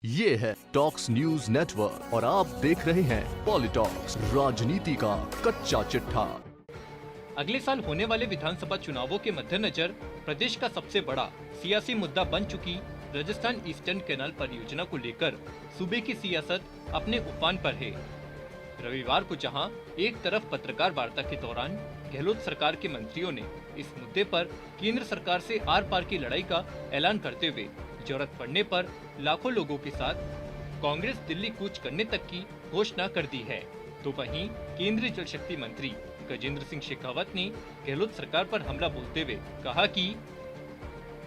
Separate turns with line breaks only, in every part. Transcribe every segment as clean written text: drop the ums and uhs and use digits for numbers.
ये है talks news network और आप देख रहे हैं पॉलिटॉक्स, राजनीति का कच्चा चिट्ठा।
अगले साल होने वाले विधानसभा चुनावों के मद्देनजर प्रदेश का सबसे बड़ा सियासी मुद्दा बन चुकी राजस्थान ईस्टर्न कैनाल परियोजना को लेकर सूबे की सियासत अपने उफान पर है। रविवार को जहां एक तरफ पत्रकार वार्ता के दौरान गहलोत सरकार के मंत्रियों ने इस मुद्दे पर केंद्र सरकार से आर पार की लड़ाई का ऐलान करते हुए जरूरत पड़ने पर लाखों लोगों के साथ कांग्रेस दिल्ली कूच करने तक की घोषणा कर दी है, तो वहीं केंद्रीय जल शक्ति मंत्री गजेंद्र सिंह शेखावत ने गहलोत सरकार पर हमला बोलते हुए कहा कि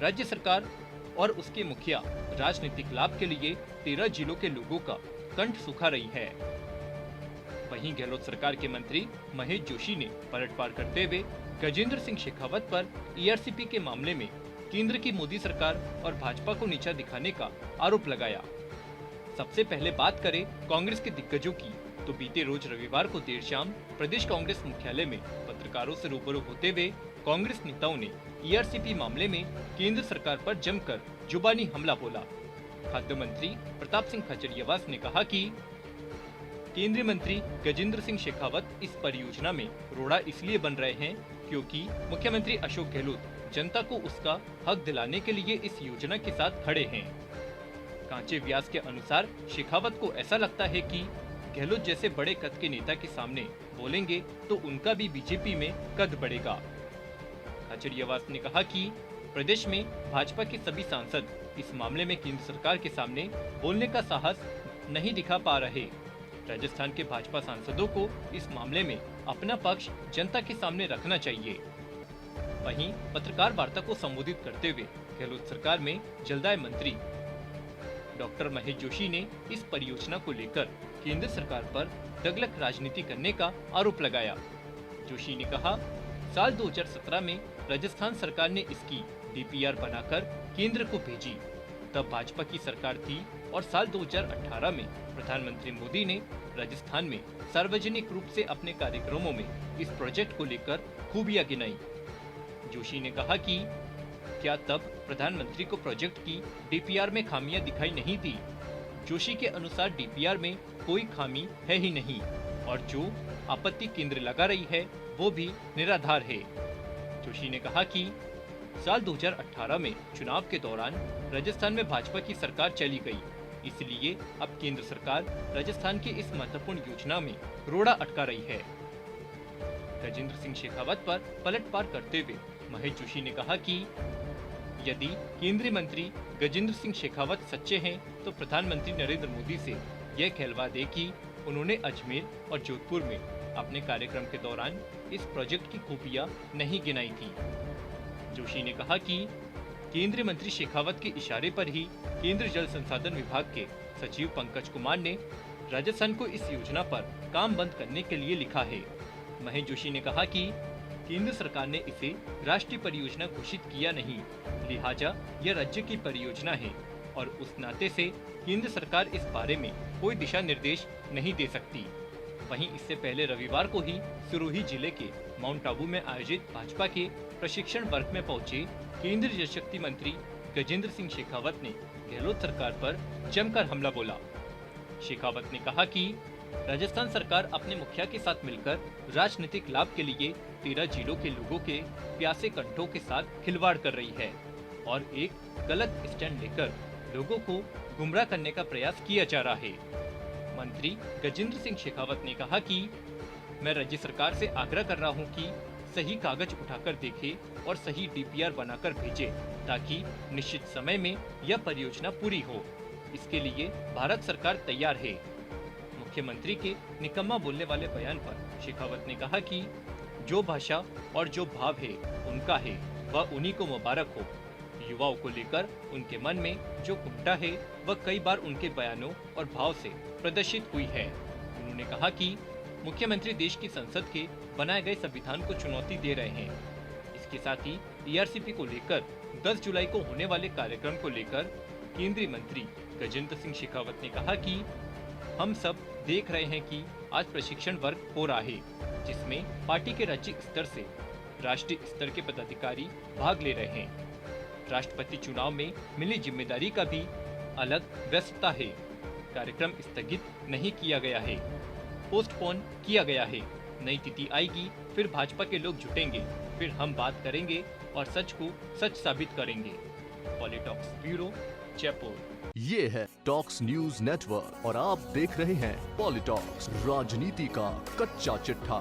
राज्य सरकार और उसके मुखिया राजनीतिक लाभ के लिए 13 जिलों के लोगों का कंठ सुखा रही है। वहीं गहलोत सरकार के मंत्री महेश जोशी ने पलटवार करते हुए गजेंद्र सिंह शेखावत पर ईआरसीपी के मामले में केंद्र की मोदी सरकार और भाजपा को नीचा दिखाने का आरोप लगाया। सबसे पहले बात करें कांग्रेस के दिग्गजों की, तो बीते रोज रविवार को देर शाम प्रदेश कांग्रेस मुख्यालय में पत्रकारों से रूबरू होते हुए कांग्रेस नेताओं ने ईआरसीपी मामले में केंद्र सरकार पर जमकर जुबानी हमला बोला। खाद्य मंत्री प्रताप सिंह खाचरियावास ने कहा कि केंद्रीय मंत्री गजेंद्र सिंह शेखावत इस परियोजना में रोड़ा इसलिए बन रहे हैं क्योंकि मुख्यमंत्री अशोक गहलोत जनता को उसका हक दिलाने के लिए इस योजना के साथ खड़े हैं। कांचे व्यास के अनुसार शेखावत को ऐसा लगता है कि गहलोत जैसे बड़े कद के नेता के सामने बोलेंगे तो उनका भी बीजेपी में कद बढ़ेगा। खाचरियावास ने कहा कि प्रदेश में भाजपा के सभी सांसद इस मामले में केंद्र सरकार के सामने बोलने का साहस नहीं दिखा पा रहे। राजस्थान के भाजपा सांसदों को इस मामले में अपना पक्ष जनता के सामने रखना चाहिए। वहीं पत्रकार वार्ता को संबोधित करते हुए गहलोत सरकार में जलदाय मंत्री डॉक्टर महेश जोशी ने इस परियोजना को लेकर केंद्र सरकार पर दगलक राजनीति करने का आरोप लगाया। जोशी ने कहा, साल 2017 में राजस्थान सरकार ने इसकी डीपीआर बनाकर केंद्र को भेजी, तब भाजपा की सरकार थी और साल 2018 में प्रधानमंत्री मोदी ने राजस्थान में सार्वजनिक रूप से अपने कार्यक्रमों में इस प्रोजेक्ट को लेकर खूबियां गिनाई। जोशी ने कहा कि क्या तब प्रधानमंत्री को प्रोजेक्ट की डीपीआर में खामियां दिखाई नहीं दी? जोशी के अनुसार डीपीआर में कोई खामी है ही नहीं और जो आपत्ति केंद्र लगा रही है वो भी निराधार है। जोशी ने कहा कि साल 2018 में चुनाव के दौरान राजस्थान में भाजपा की सरकार चली गई, इसलिए अब केंद्र सरकार राजस्थान की इस महत्वपूर्ण योजना में रोड़ा अटका रही है। गजेंद्र सिंह शेखावत पर पलटवार करते हुए महेश जोशी ने कहा कि यदि केंद्रीय मंत्री गजेंद्र सिंह शेखावत सच्चे हैं तो प्रधानमंत्री नरेंद्र मोदी से यह कहलवा दे कि उन्होंने अजमेर और जोधपुर में अपने कार्यक्रम के दौरान इस प्रोजेक्ट की खूबियां नहीं गिनाई थी। जोशी ने कहा कि केंद्रीय मंत्री शेखावत के इशारे पर ही केंद्रीय जल संसाधन विभाग के सचिव पंकज कुमार ने राजस्थान को इस योजना पर काम बंद करने के लिए लिखा है। महेश जोशी ने कहा कि केंद्र सरकार ने इसे राष्ट्रीय परियोजना घोषित किया नहीं, लिहाजा यह राज्य की परियोजना है और उस नाते से केंद्र सरकार इस बारे में कोई दिशा निर्देश नहीं दे सकती। वहीं इससे पहले रविवार को ही सिरोही जिले के माउंट आबू में आयोजित भाजपा के प्रशिक्षण वर्ग में पहुंचे केंद्रीय जल शक्ति मंत्री गजेंद्र सिंह शेखावत ने गहलोत सरकार पर जमकर हमला बोला। शेखावत ने कहा कि राजस्थान सरकार अपने मुखिया के साथ मिलकर राजनीतिक लाभ के लिए 13 जिलों के लोगों के प्यासे कंठों के साथ खिलवाड़ कर रही है और एक गलत स्टैंड लेकर लोगों को गुमराह करने का प्रयास किया जा रहा है। मंत्री गजेंद्र सिंह शेखावत ने कहा कि मैं राज्य सरकार से आग्रह कर रहा हूं कि सही कागज उठाकर देखे और सही डीपीआर बनाकर भेजे ताकि निश्चित समय में यह परियोजना पूरी हो। इसके लिए भारत सरकार तैयार है। मुख्यमंत्री के निकम्मा बोलने वाले बयान पर शेखावत ने कहा कि जो भाषा और जो भाव है उनका है, वह उन्हीं को मुबारक हो। युवाओं को लेकर उनके मन में जो कुंठा है वह कई बार उनके बयानों और भाव से प्रदर्शित हुई है। उन्होंने कहा कि मुख्यमंत्री देश की संसद के बनाए गए संविधान को चुनौती दे रहे हैं। इसके साथ ही ईआरसीपी को लेकर 10 जुलाई को होने वाले कार्यक्रम को लेकर केंद्रीय मंत्री गजेंद्र सिंह शेखावत ने कहा कि हम सब देख रहे हैं कि आज प्रशिक्षण वर्ग हो रहा है जिसमें पार्टी के राज्य स्तर से राष्ट्रीय स्तर के पदाधिकारी भाग ले रहे हैं। राष्ट्रपति चुनाव में मिली जिम्मेदारी का भी अलग व्यस्तता है। कार्यक्रम स्थगित नहीं किया गया है, पोस्टपोन किया गया है। नई तिथि आएगी, फिर भाजपा के लोग जुटेंगे, फिर हम बात करेंगे और सच को सच साबित करेंगे। पॉलिटॉक्स ब्यूरो, जयपुर।
ये है टॉक्स न्यूज नेटवर्क और आप देख रहे हैं पॉलिटॉक्स, राजनीति का कच्चा चिट्ठा।